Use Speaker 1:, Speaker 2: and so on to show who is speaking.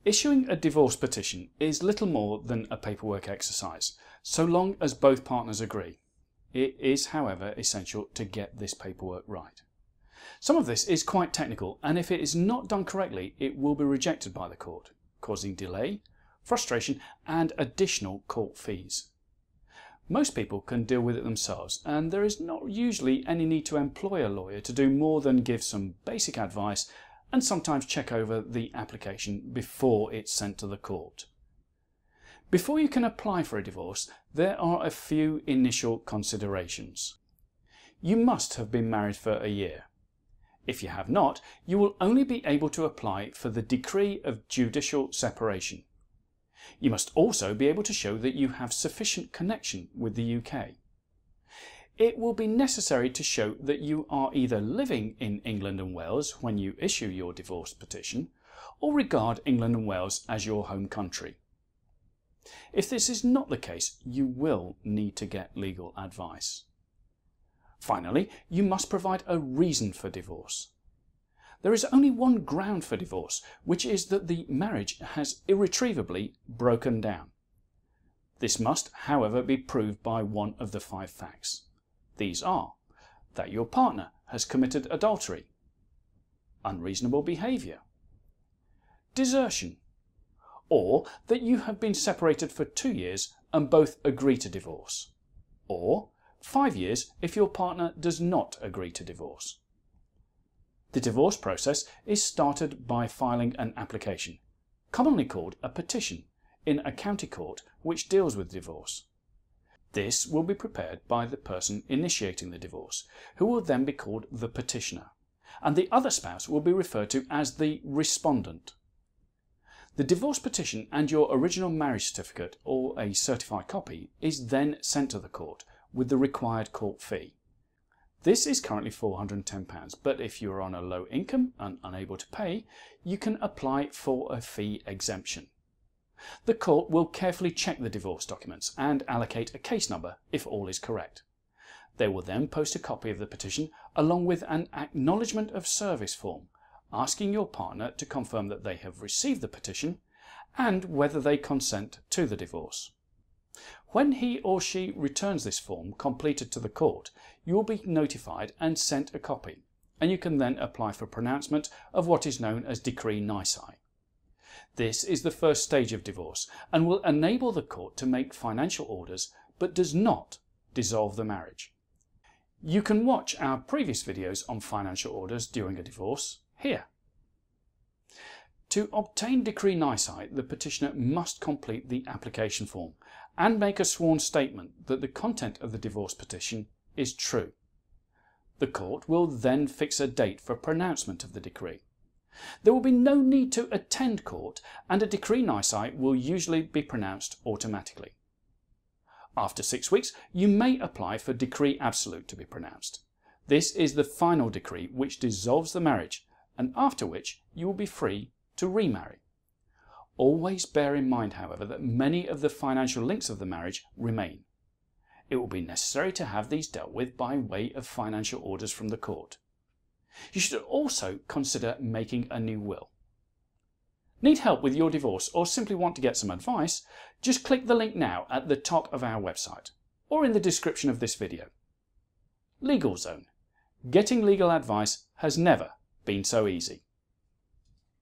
Speaker 1: Issuing a divorce petition is little more than a paperwork exercise, so long as both partners agree. It is, however, essential to get this paperwork right. Some of this is quite technical, and if it is not done correctly, it will be rejected by the court, causing delay, frustration, and additional court fees. Most people can deal with it themselves, and there is not usually any need to employ a lawyer to do more than give some basic advice and sometimes check over the application before it's sent to the court. Before you can apply for a divorce, there are a few initial considerations. You must have been married for a year. If you have not, you will only be able to apply for the decree of judicial separation. You must also be able to show that you have sufficient connection with the UK. It will be necessary to show that you are either living in England and Wales when you issue your divorce petition, or regard England and Wales as your home country. If this is not the case, you will need to get legal advice. Finally, you must provide a reason for divorce. There is only one ground for divorce, which is that the marriage has irretrievably broken down. This must, however, be proved by one of the 5 facts. These are that your partner has committed adultery, unreasonable behaviour, desertion, or that you have been separated for 2 years and both agree to divorce, or 5 years if your partner does not agree to divorce. The divorce process is started by filing an application, commonly called a petition, in a county court which deals with divorce. This will be prepared by the person initiating the divorce, who will then be called the petitioner, and the other spouse will be referred to as the respondent. The divorce petition and your original marriage certificate, or a certified copy, is then sent to the court with the required court fee. This is currently £410, but if you are on a low income and unable to pay, you can apply for a fee exemption. The court will carefully check the divorce documents and allocate a case number if all is correct. They will then post a copy of the petition along with an acknowledgement of service form, asking your partner to confirm that they have received the petition and whether they consent to the divorce. When he or she returns this form completed to the court, you will be notified and sent a copy, and you can then apply for pronouncement of what is known as Decree Nisi. This is the first stage of divorce and will enable the court to make financial orders, but does not dissolve the marriage. You can watch our previous videos on financial orders during a divorce here. To obtain Decree Nisi, the petitioner must complete the application form and make a sworn statement that the content of the divorce petition is true. The court will then fix a date for pronouncement of the decree. There will be no need to attend court, and a Decree Nisi will usually be pronounced automatically. After 6 weeks, you may apply for Decree Absolute to be pronounced. This is the final decree which dissolves the marriage, and after which you will be free to remarry. Always bear in mind, however, that many of the financial links of the marriage remain. It will be necessary to have these dealt with by way of financial orders from the court. You should also consider making a new will. Need help with your divorce or simply want to get some advice? Just click the link now at the top of our website or in the description of this video. LegalZone. Getting legal advice has never been so easy.